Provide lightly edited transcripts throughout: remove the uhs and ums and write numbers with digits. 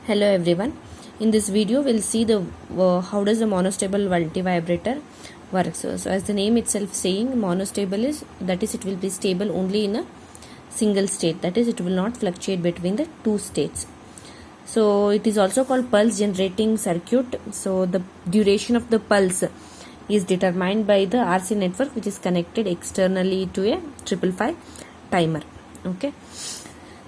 Hello everyone. In this video we'll see the how does the monostable multivibrator works. So as the name itself saying, monostable is that is it will be stable only in a single state, that is it will not fluctuate between the two states. So it is also called pulse generating circuit. So the duration of the pulse is determined by the RC network which is connected externally to a 555 timer. Okay,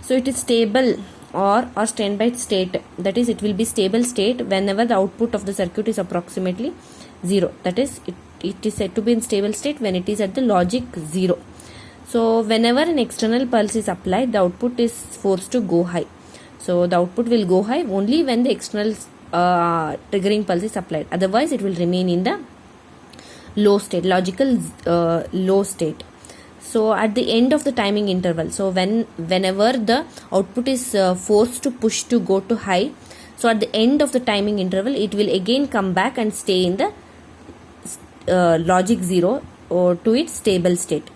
so it is stable or standby state, that is it will be stable state whenever the output of the circuit is approximately 0, that is it is said to be in stable state when it is at the logic 0. So whenever an external pulse is applied, the output is forced to go high. So the output will go high only when the external triggering pulse is applied, otherwise it will remain in the low state, logical low state. So at the end of the timing interval, so whenever the output is forced to push to go to high, so at the end of the timing interval it will again come back and stay in the logic 0 or to its stable state.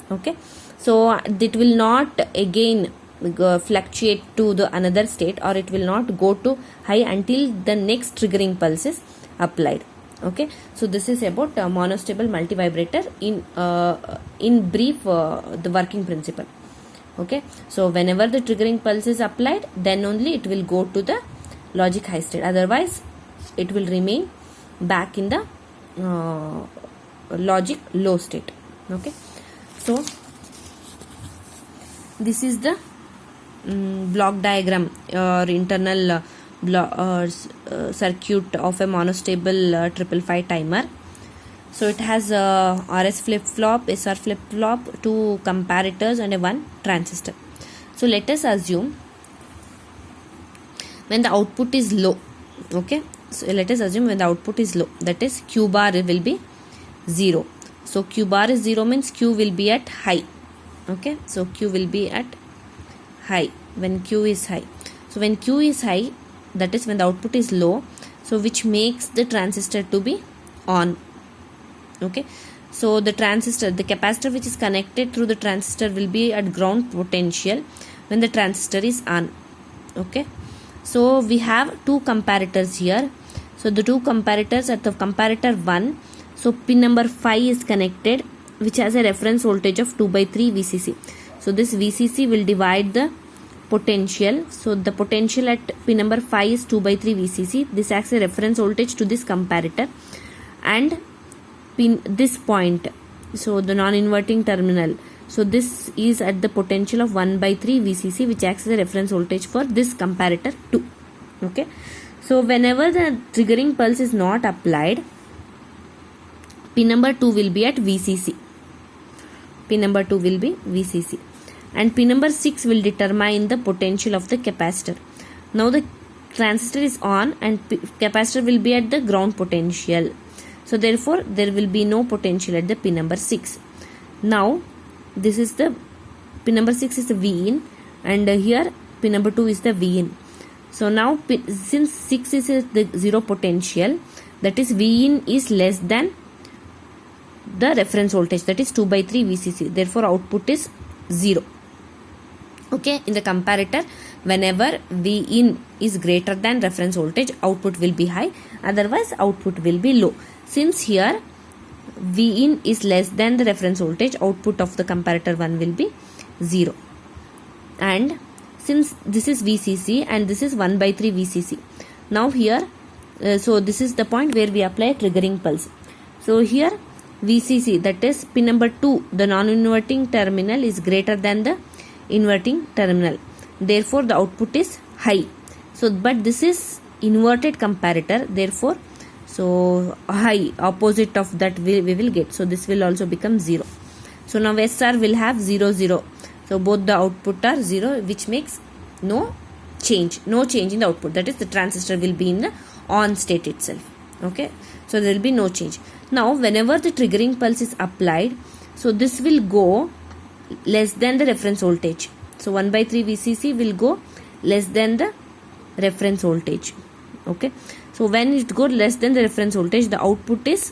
Okay, so it will not again fluctuate to the another state, or it will not go to high until the next triggering pulse is applied. Okay, so this is about monostable multivibrator in brief, the working principle. Okay, so whenever the triggering pulse is applied, then only it will go to the logic high state, otherwise it will remain back in the logic low state. Okay, so this is the block diagram or internal circuit of a monostable 555 timer. So it has a RS flip-flop, SR flip-flop, 2 comparators and a 1 transistor. So let us assume when the output is low. Okay, so let us assume when the output is low, that is Q bar will be 0. So Q bar is 0 means Q will be at high. Okay, so Q will be at high when Q is high. So when Q is high, that is when the output is low, so which makes the transistor to be on. Okay, so the transistor, the capacitor which is connected through the transistor will be at ground potential when the transistor is on. Okay, so we have 2 comparators here. So the 2 comparators at the comparator 1, so pin number 5 is connected, which has a reference voltage of 2/3 VCC. So this VCC will divide the potential. So the potential at pin number 5 is 2/3 VCC. This acts a reference voltage to this comparator, and pin this point, so the non-inverting terminal, so this is at the potential of 1/3 VCC, which acts as a reference voltage for this comparator 2. Okay, so whenever the triggering pulse is not applied, pin number 2 will be at VCC. Pin number 2 will be VCC, and pin number 6 will determine the potential of the capacitor. Now the transistor is on and capacitor will be at the ground potential, so therefore there will be no potential at the pin number 6. Now this is the pin number 6 is the V in, and here pin number 2 is the V in. So now since 6 is the 0 potential, that is V in is less than the reference voltage, that is 2/3 VCC, therefore output is 0. Okay, in the comparator, whenever V in is greater than reference voltage, output will be high, otherwise output will be low. Since here V in is less than the reference voltage, output of the comparator 1 will be 0. And since this is VCC and this is 1/3 VCC, now here so this is the point where we apply triggering pulse. So here VCC, that is pin number 2, the non-inverting terminal is greater than the inverting terminal, therefore the output is high. So but this is inverted comparator, therefore so high, opposite of that we will get, so this will also become 0. So now SR will have 0 0, so both the output are 0, which makes no change in the output, that is the transistor will be in the on state itself. Okay, so there will be no change. Now whenever the triggering pulse is applied, so this will go less than the reference voltage, so 1/3 VCC will go less than the reference voltage. Okay, so when it goes less than the reference voltage, the output is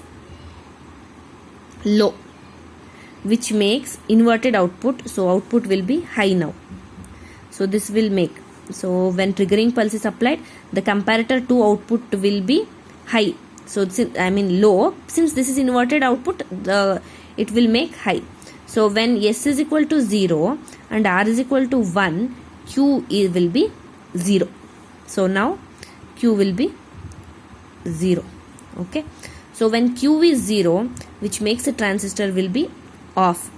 low, which makes inverted output, so output will be high now. So this will make So when triggering pulse is applied, the comparator 2 output will be high. So low. Since this is inverted output, it will make high. So when S is equal to 0 and R is equal to 1, Q will be 0. So now Q will be 0. Okay. So when Q is 0, which makes the transistor will be off.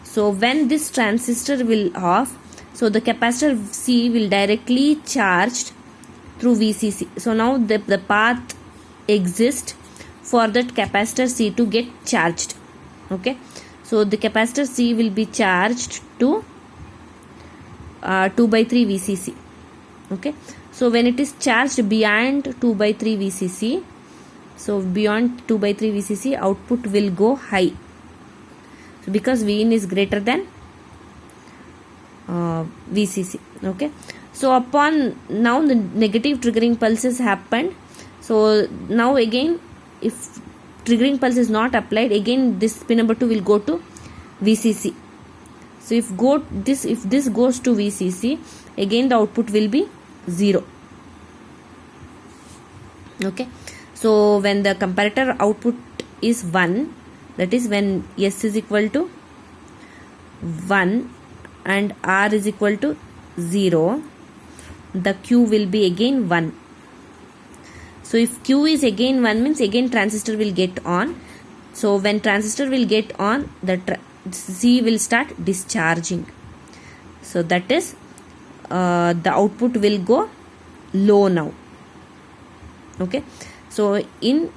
So when this transistor will off, so the capacitor C will directly charged through VCC. So now the path exists for that capacitor C to get charged. Okay. So the capacitor C will be charged to 2 by 3 VCC. Okay. So when it is charged beyond 2 by 3 VCC, so beyond 2 by 3 VCC, output will go high. So because Vin is greater than VCC. Okay. So upon now the negative triggering pulses happened. So now again, if triggering pulse is not applied, again this pin number 2 will go to VCC. So if this goes to VCC, again the output will be 0. Okay. So when the comparator output is 1, that is when S is equal to 1 and R is equal to 0, the Q will be again 1. So if Q is again 1 means again transistor will get on. So when transistor will get on, the C will start discharging. So that is the output will go low now. Okay. So in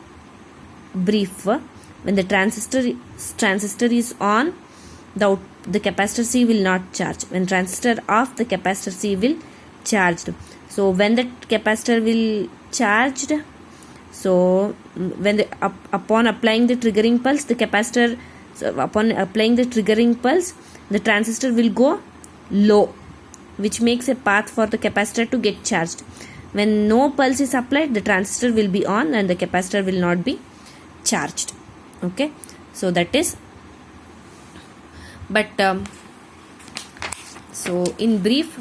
brief, when the transistor is on, the capacitor C will not charge. When transistor off, the capacitor C will charged. So when the capacitor will charged, so when upon applying the triggering pulse, the transistor will go low, which makes a path for the capacitor to get charged. When no pulse is applied, the transistor will be on and the capacitor will not be charged. Okay. So that is, but so in brief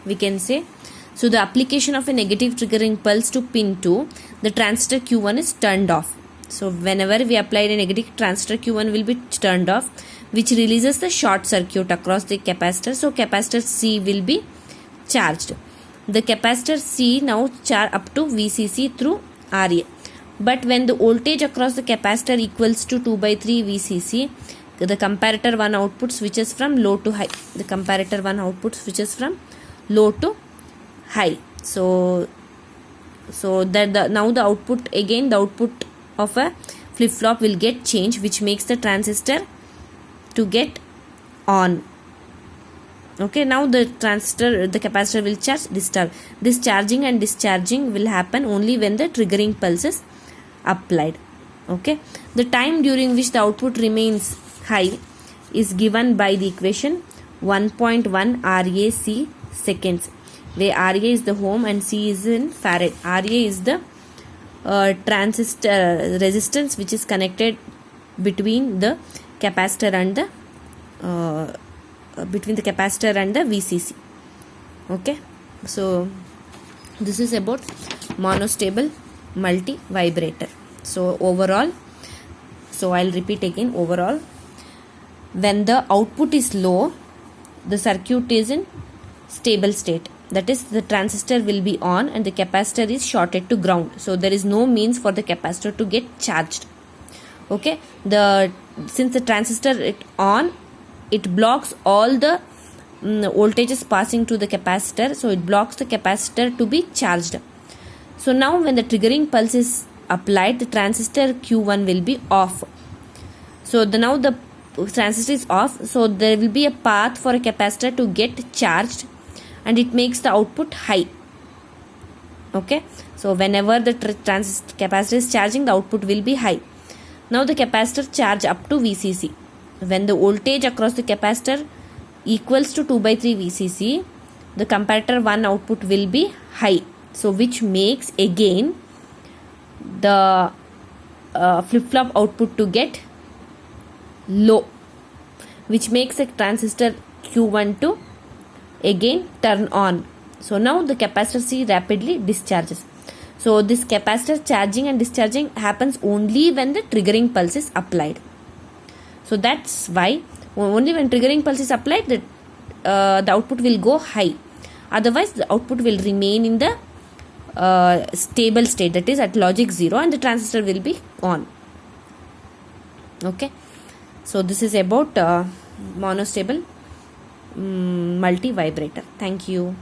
we can say, so the application of a negative triggering pulse to pin 2, the transistor Q1 is turned off. So whenever we apply a negative, transistor Q1 will be turned off, which releases the short circuit across the capacitor. So capacitor C will be charged. The capacitor C now charge up to VCC through RA. But when the voltage across the capacitor equals to 2 by 3 VCC, the comparator 1 output switches from low to high. The comparator 1 output switches from low to high. So that now the output, again the output of a flip flop will get changed, which makes the transistor to get on. Okay. Now the capacitor will charge, discharge. This charging and discharging will happen only when the triggering pulse is applied. Okay. The time during which the output remains high is given by the equation 1.1 RAC seconds, where RA is the ohm and C is in farad. RA is the transistor resistance which is connected between the capacitor and the VCC. Okay. So this is about monostable multi vibrator. So overall, so I'll repeat again. Overall, when the output is low, the circuit is in stable state. That is, the transistor will be on and the capacitor is shorted to ground. So there is no means for the capacitor to get charged. Okay. Since the transistor is on, it blocks all the voltages passing to the capacitor. So it blocks the capacitor to be charged. So now when the triggering pulse is applied, the transistor Q1 will be off. So now the transistor is off. So there will be a path for a capacitor to get charged, and it makes the output high. Okay. So whenever the capacitor is charging, the output will be high. Now the capacitor charge up to VCC. When the voltage across the capacitor equals to 2 by 3 VCC, the comparator 1 output will be high. So which makes again the flip-flop output to get low, which makes a transistor Q1 to again turn on. So now the capacitor C rapidly discharges. So this capacitor charging and discharging happens only when the triggering pulse is applied. So that's why only when triggering pulse is applied, the output will go high. Otherwise, the output will remain in the stable state, that is at logic 0, and the transistor will be on. Okay. So this is about monostable multi vibrator. Thank you.